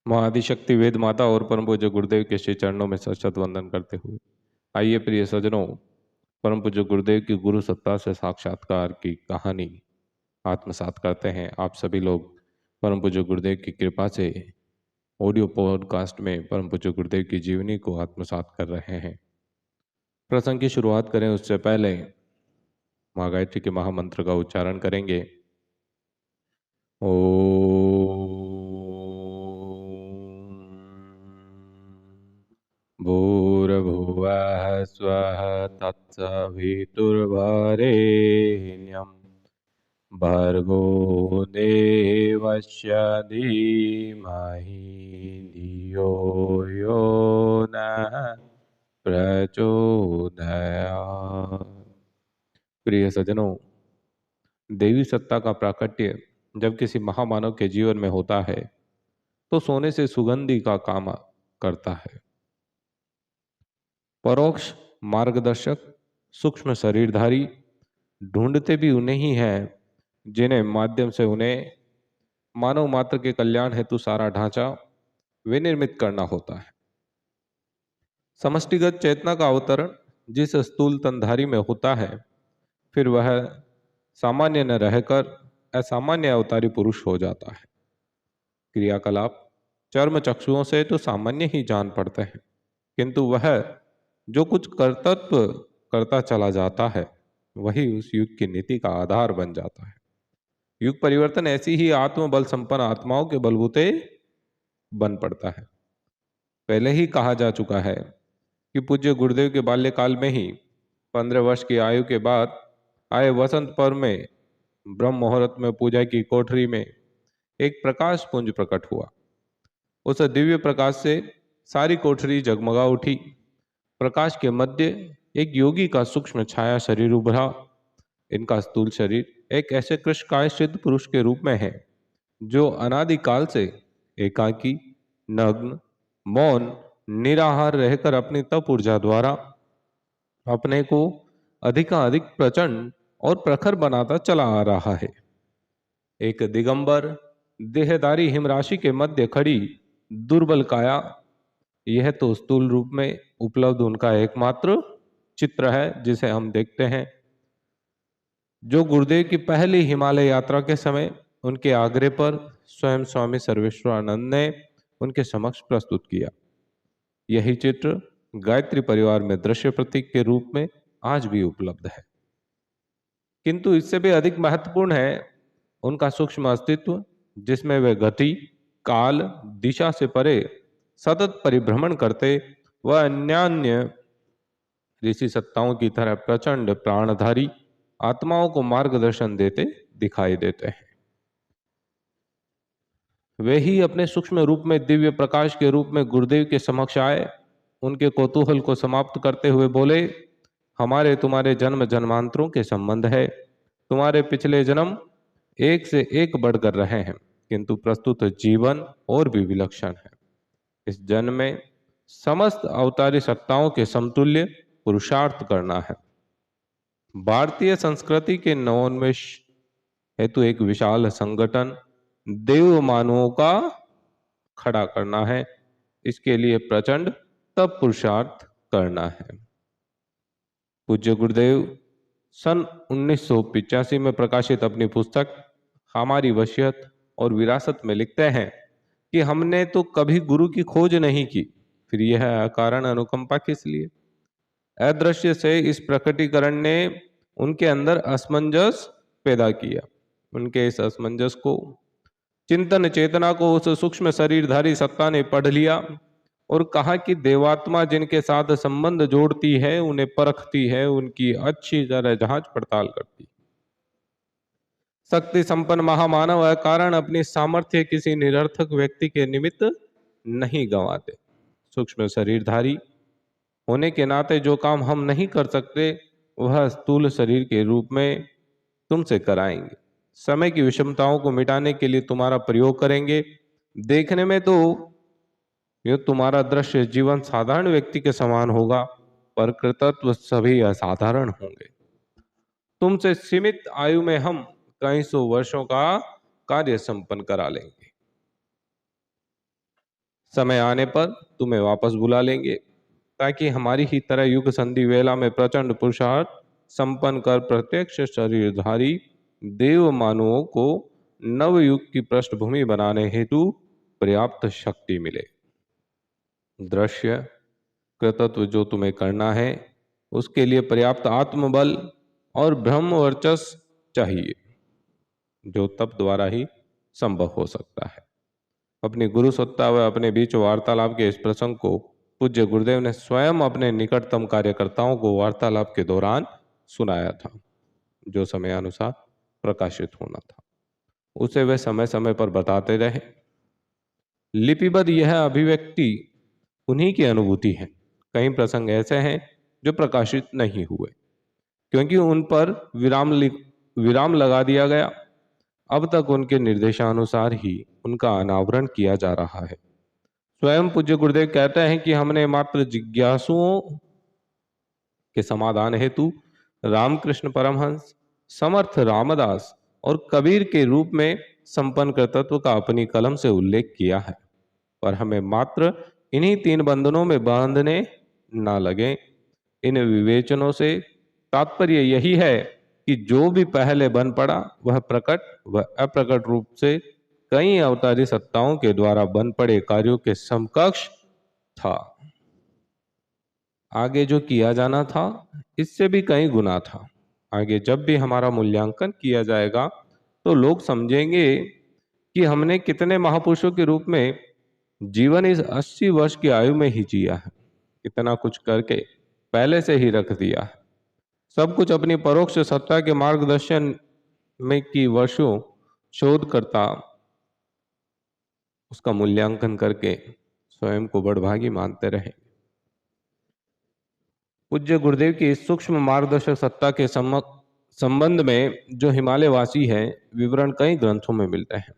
माँ आदिशक्ति वेद माता और परम पूज्य गुरुदेव के श्री चरणों में सशत वंदन करते हुए आइए प्रिय सज्जनों, परम पूज्य गुरुदेव की गुरु सत्ता से साक्षात्कार की कहानी आत्मसात करते हैं। आप सभी लोग परम पूज्य गुरुदेव की कृपा से ऑडियो पॉडकास्ट में परम पूज्य गुरुदेव की जीवनी को आत्मसात कर रहे हैं। प्रसंग की शुरुआत करें उससे पहले माँ गायत्री के महामंत्र का उच्चारण करेंगे। ओ भूर्भुवः स्वः तत्सवितुर्वरेण्यं भर्गो देवस्य धीमहि धियो यो नः प्रचोदयात्। प्रिय सज्जनों, देवी सत्ता का प्राकट्य जब किसी महामानव के जीवन में होता है तो सोने से सुगंधी का काम करता है। परोक्ष मार्गदर्शक सूक्ष्म शरीरधारी ढूंढते भी उन्हें ही हैं जिन्हें माध्यम से उन्हें मानव मात्र के कल्याण हेतु सारा ढांचा विनिर्मित करना होता है। समष्टिगत चेतना का अवतरण जिस स्थूल तनधारी में होता है, फिर वह सामान्य न रहकर असामान्य अवतारी पुरुष हो जाता है। क्रियाकलाप चर्म चक्षुओं से तो सामान्य ही जान पड़ते हैं, किंतु वह जो कुछ कर्तव्य करता चला जाता है वही उस युग की नीति का आधार बन जाता है। युग परिवर्तन ऐसी ही आत्मबल संपन्न आत्माओं के बलबूते बन पड़ता है। पहले ही कहा जा चुका है कि पूज्य गुरुदेव के बाल्यकाल में ही 15 वर्ष की आयु के बाद आए वसंत पर्व में ब्रह्म मुहूर्त में पूजा की कोठरी में एक प्रकाश पुंज प्रकट हुआ। उस दिव्य प्रकाश से सारी कोठरी जगमगा उठी। प्रकाश के मध्य एक योगी का सूक्ष्म छाया शरीर उभरा। इनका स्थूल शरीर एक ऐसे कृष्णकाय सिद्ध पुरुष के रूप में है जो अनादिकाल से एकाकी, नग्न, मौन, निराहार रहकर अपनी तप ऊर्जा द्वारा अपने को अधिकाधिक प्रचंड और प्रखर बनाता चला आ रहा है। एक दिगंबर देहधारी हिमराशि के मध्य खड़ी दुर्बल काया, यह तो स्थूल रूप में उपलब्ध उनका एकमात्र चित्र है जिसे हम देखते हैं, जो गुरुदेव की पहली हिमालय यात्रा के समय उनके आग्रह पर स्वयं स्वामी सर्वेश्वरानंद ने उनके समक्ष प्रस्तुत किया। यही चित्र गायत्री परिवार में दृश्य प्रतीक के रूप में आज भी उपलब्ध है, किंतु इससे भी अधिक महत्वपूर्ण है उनका सूक्ष्म अस्तित्व, जिसमें वे गति, काल, दिशा से परे सतत परिभ्रमण करते व अन्यान्य ऋषि सत्ताओं की तरह प्रचंड प्राणधारी आत्माओं को मार्गदर्शन देते दिखाई देते हैं। वे ही अपने सूक्ष्म रूप में दिव्य प्रकाश के रूप में गुरुदेव के समक्ष आए। उनके कौतूहल को समाप्त करते हुए बोले, हमारे तुम्हारे जन्म जन्मांतरों के संबंध है। तुम्हारे पिछले जन्म एक से एक बढ़कर रहे हैं, किंतु प्रस्तुत जीवन और भी विलक्षण है। इस जन्म में समस्त अवतारी सत्ताओं के समतुल्य पुरुषार्थ करना है। भारतीय संस्कृति के नवोन्मेष हेतु एक विशाल संगठन देव मानवों का खड़ा करना है। इसके लिए प्रचंड तप पुरुषार्थ करना है। पूज्य गुरुदेव सन 1985 में प्रकाशित अपनी पुस्तक हमारी वसीयत और विरासत में लिखते हैं कि हमने तो कभी गुरु की खोज नहीं की, फिर यह अकारण अनुकंपा किस लिए। अदृश्य से इस प्रकटीकरण ने उनके अंदर असमंजस पैदा किया। उनके इस असमंजस को, चिंतन चेतना को उस सूक्ष्म शरीरधारी सत्ता ने पढ़ लिया और कहा कि देवात्मा जिनके साथ संबंध जोड़ती है, उन्हें परखती है, उनकी अच्छी तरह जांच पड़ताल करती। शक्ति संपन्न महामानव अकारण अपनी सामर्थ्य किसी निरर्थक व्यक्ति के निमित्त नहीं गंवाते। सूक्ष्म शरीरधारी होने के नाते जो काम हम नहीं कर सकते वह स्थूल शरीर के रूप में तुमसे कराएंगे। समय की विषमताओं को मिटाने के लिए तुम्हारा प्रयोग करेंगे। देखने में तो यह तुम्हारा दृश्य जीवन साधारण व्यक्ति के समान होगा, पर कृतत्व सभी असाधारण होंगे। तुमसे सीमित आयु में हम कई सौ वर्षों का कार्य संपन्न करा लेंगे। समय आने पर तुम्हें वापस बुला लेंगे, ताकि हमारी ही तरह युग संधि वेला में प्रचंड पुरुषार्थ संपन्न कर प्रत्यक्ष शरीरधारी देव मानवों को नवयुग की पृष्ठभूमि बनाने हेतु पर्याप्त शक्ति मिले। दृश्य कृतत्व जो तुम्हें करना है, उसके लिए पर्याप्त आत्मबल और ब्रह्म वर्चस्व चाहिए, जो तप द्वारा ही संभव हो सकता है। अपनी गुरु सत्ता व अपने बीच वार्तालाप के इस प्रसंग को पूज्य गुरुदेव ने स्वयं अपने निकटतम कार्यकर्ताओं को वार्तालाप के दौरान सुनाया था, जो समयानुसार प्रकाशित होना था। उसे वे समय समय पर बताते रहे। लिपिबद्ध यह अभिव्यक्ति उन्हीं की अनुभूति है। कई प्रसंग ऐसे हैं जो प्रकाशित नहीं हुए, क्योंकि उन पर विराम लगा दिया गया। अब तक उनके निर्देशानुसार ही उनका अनावरण किया जा रहा है। स्वयं पूज्य गुरुदेव कहते हैं कि हमने मात्र जिज्ञासुओं के समाधान हेतु रामकृष्ण परमहंस, समर्थ रामदास और कबीर के रूप में संपन्न कर्तृत्व का अपनी कलम से उल्लेख किया है, पर हमें मात्र इन्हीं 3 बंधनों में बांधने न लगे। इन विवेचनों से तात्पर्य यही है कि जो भी पहले बन पड़ा वह प्रकट व अप्रकट रूप से कई अवतारी सत्ताओं के द्वारा बन पड़े कार्यों के समकक्ष था। आगे जो किया जाना था इससे भी कई गुना था। आगे जब भी हमारा मूल्यांकन किया जाएगा तो लोग समझेंगे कि हमने कितने महापुरुषों के रूप में जीवन इस 80 वर्ष की आयु में ही जिया है, इतना कुछ करके पहले से ही रख दिया है। सब कुछ अपनी परोक्ष सत्ता के मार्गदर्शन में की वर्षों शोध करता उसका मूल्यांकन करके स्वयं को बड़भागी मानते रहे। पूज्य गुरुदेव की इस सूक्ष्म मार्गदर्शक सत्ता के संबंध में जो हिमालय वासी है विवरण कई ग्रंथों में मिलते हैं।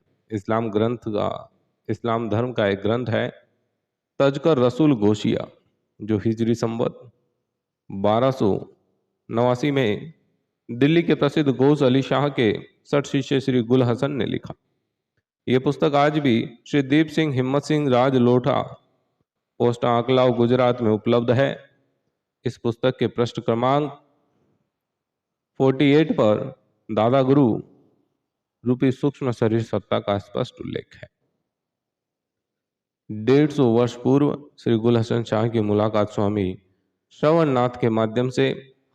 इस्लाम धर्म का एक ग्रंथ है तजकर रसूल गोशिया, जो हिजरी संवत 1289 में दिल्ली के प्रसिद्ध गौस अली शाह के 60 शिष्य श्री गुल हसन ने लिखा। ये पुस्तक आज भी श्री दीप सिंह हिम्मत सिंह राज लोठा, पोस्ट आंकलाव, गुजरात में उपलब्ध है। इस पुस्तक के पृष्ठ क्रमांक 48 पर दादा गुरु रूपी सूक्ष्म शरीर सत्ता का स्पष्ट उल्लेख है। 150 वर्ष पूर्व श्री गुल हसन शाह की मुलाकात स्वामी श्रवणनाथ के माध्यम से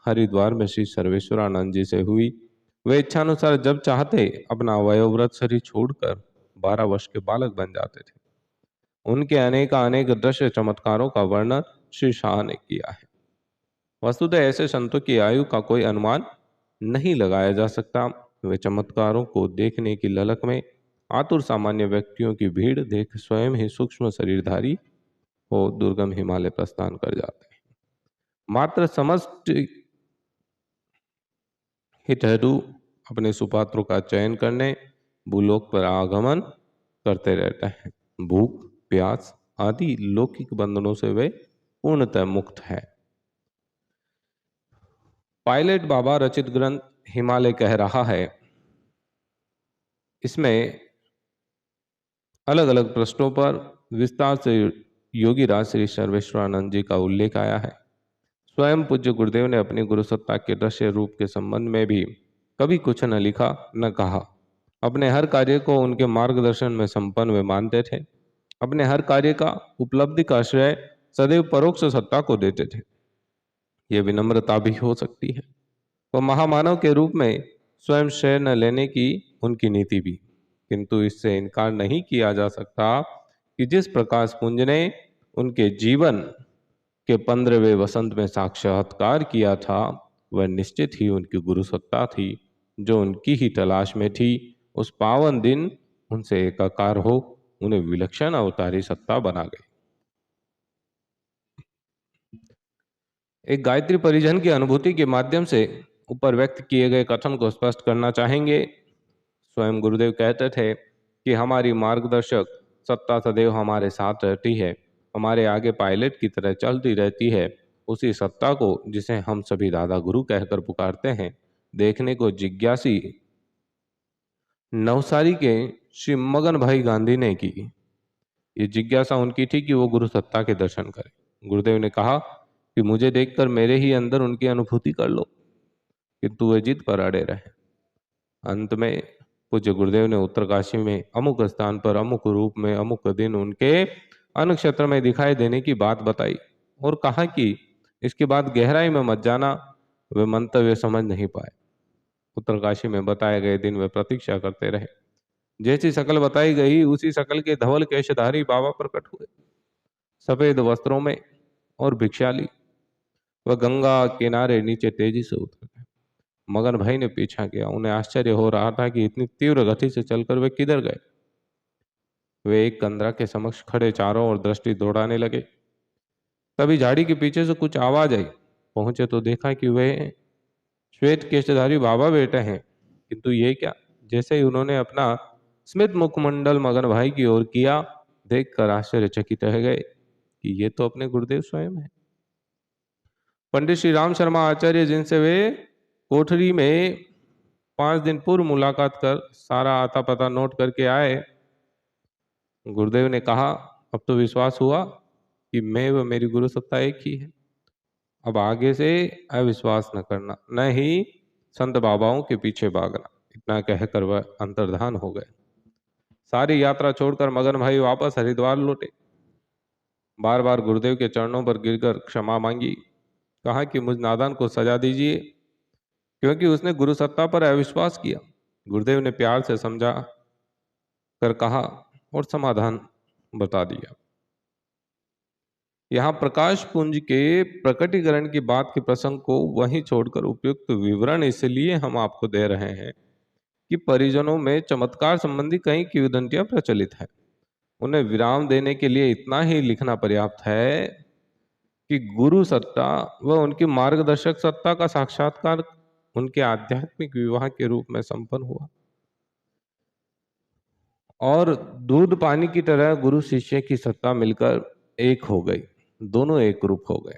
हरिद्वार में श्री सर्वेश्वरानंद जी से हुई। वे इच्छानुसार जब चाहते अपना वयोवृद्ध शरीर छोड़कर 12 वर्ष के बालक बन जाते थे। उनके अनेक दृश्य चमत्कारों का वर्णन श्री शाह ने किया है। वस्तुतः ऐसे संतों की आयु का कोई अनुमान नहीं लगाया जा सकता। वे चमत्कारों को देखने की ललक में आतुर सामान्य व्यक्तियों की भीड़ देख स्वयं ही सूक्ष्म शरीरधारी हो दुर्गम हिमालय प्रस्थान कर जाते हैं। मात्र समस्त हितहरू अपने सुपात्रों का चयन करने भूलोक पर आगमन करते रहते हैं। भूख, प्यास आदि लौकिक बंधनों से वे पूर्णतः मुक्त है। पायलट बाबा रचित ग्रंथ हिमालय कह रहा है, इसमें अलग अलग प्रश्नों पर विस्तार से योगी राज श्री सर्वेश्वरानंद जी का उल्लेख आया है। स्वयं पूज्य गुरुदेव ने अपनी गुरु सत्ता के दृश्य रूप के संबंध में भी कभी कुछ न लिखा न कहा। अपने हर कार्य को उनके मार्गदर्शन में संपन्न वे मानते थे। अपने हर कार्य का उपलब्धि का श्रेय सदैव परोक्ष सत्ता को देते थे। यह विनम्रता भी हो सकती है। वह महामानव के रूप में स्वयं श्रेय न लेने की उनकी नीति भी, किंतु इससे इनकार नहीं किया जा सकता कि जिस प्रकाश पुंज ने उनके जीवन के 15वें वसंत में साक्षात्कार किया था, वह निश्चित ही उनकी गुरु सत्ता थी, जो उनकी ही तलाश में थी। उस पावन दिन उनसे एकाकार हो उन्हें विलक्षण अवतारी सत्ता बना गई। एक गायत्री परिजन की अनुभूति के माध्यम से ऊपर व्यक्त किए गए कथन को स्पष्ट करना चाहेंगे। स्वयं गुरुदेव कहते थे कि हमारी मार्गदर्शक सत्ता सदैव हमारे साथ रहती है, हमारे आगे पायलट की तरह चलती रहती है। उसी सत्ता को, जिसे हम सभी दादा गुरु कहकर पुकारते हैं, देखने को जिज्ञासी नवसारी के श्री मगन भाई गांधी ने की। ये जिज्ञासा उनकी थी कि वो गुरु सत्ता के दर्शन करें। गुरुदेव ने कहा कि मुझे देखकर मेरे ही अंदर उनकी अनुभूति कर लो, किंतु वे जिद पर अड़े रहे। अंत में पूज्य गुरुदेव ने उत्तरकाशी में अमुक स्थान पर अमुक रूप में अमुक दिन उनके अनुक्षेत्र में दिखाई देने की बात बताई और कहा कि इसके बाद गहराई में मत जाना। वे मंतव्य समझ नहीं पाए। उत्तरकाशी में बताए गए दिन वे प्रतीक्षा करते रहे। जैसी शकल बताई गई उसी शकल के धवल केशधारी बाबा प्रकट हुए, सफेद वस्त्रों में और भिक्षाली। वह गंगा किनारे नीचे तेजी से उतर गए। मगन भाई ने पीछा किया। उन्हें आश्चर्य हो रहा था कि इतनी तीव्र गति से चलकर वे किधर गए। वे एक कंदरा के समक्ष खड़े चारों ओर दृष्टि दौड़ाने लगे। तभी झाड़ी के पीछे से कुछ आवाज आई। पहुंचे तो देखा कि वे श्वेत केशधारी बाबा बैठे हैं। किंतु ये क्या! जैसे ही उन्होंने अपना स्मित मुखमंडल मगन भाई की ओर किया, देखकर आश्चर्यचकित रह गए कि ये तो अपने गुरुदेव स्वयं है। पंडित श्री राम शर्मा आचार्य, जिनसे वे कोठरी में 5 दिन पूर्व मुलाकात कर सारा आता पता नोट करके आए, गुरुदेव ने कहा, अब तो विश्वास हुआ कि मैं व मेरी गुरु सत्ता एक ही है। अब आगे से अविश्वास न करना, न ही संत बाबाओं के पीछे भागना। इतना कहकर वह अंतर्धान हो गए। सारी यात्रा छोड़कर मगन भाई वापस हरिद्वार लौटे। बार बार गुरुदेव के चरणों पर गिरकर क्षमा मांगी। कहा कि मुझ नादान को सजा दीजिए, क्योंकि उसने गुरु सत्ता पर अविश्वास किया। गुरुदेव ने प्यार से समझा कर कहा और समाधान बता दिया। यहाँ प्रकाश पुंज के प्रकटीकरण की बात के प्रसंग को वहीं छोड़कर उपयुक्त विवरण इसलिए हम आपको दे रहे हैं कि परिजनों में चमत्कार संबंधी कई किंवदंतियां प्रचलित हैं। उन्हें विराम देने के लिए इतना ही लिखना पर्याप्त है कि गुरु सत्ता व उनकी मार्गदर्शक सत्ता का साक्षात्कार उनके आध्यात्मिक विवाह के रूप में संपन्न हुआ और दूध पानी की तरह गुरु शिष्य की सत्ता मिलकर एक हो गई। दोनों एक रूप हो गए।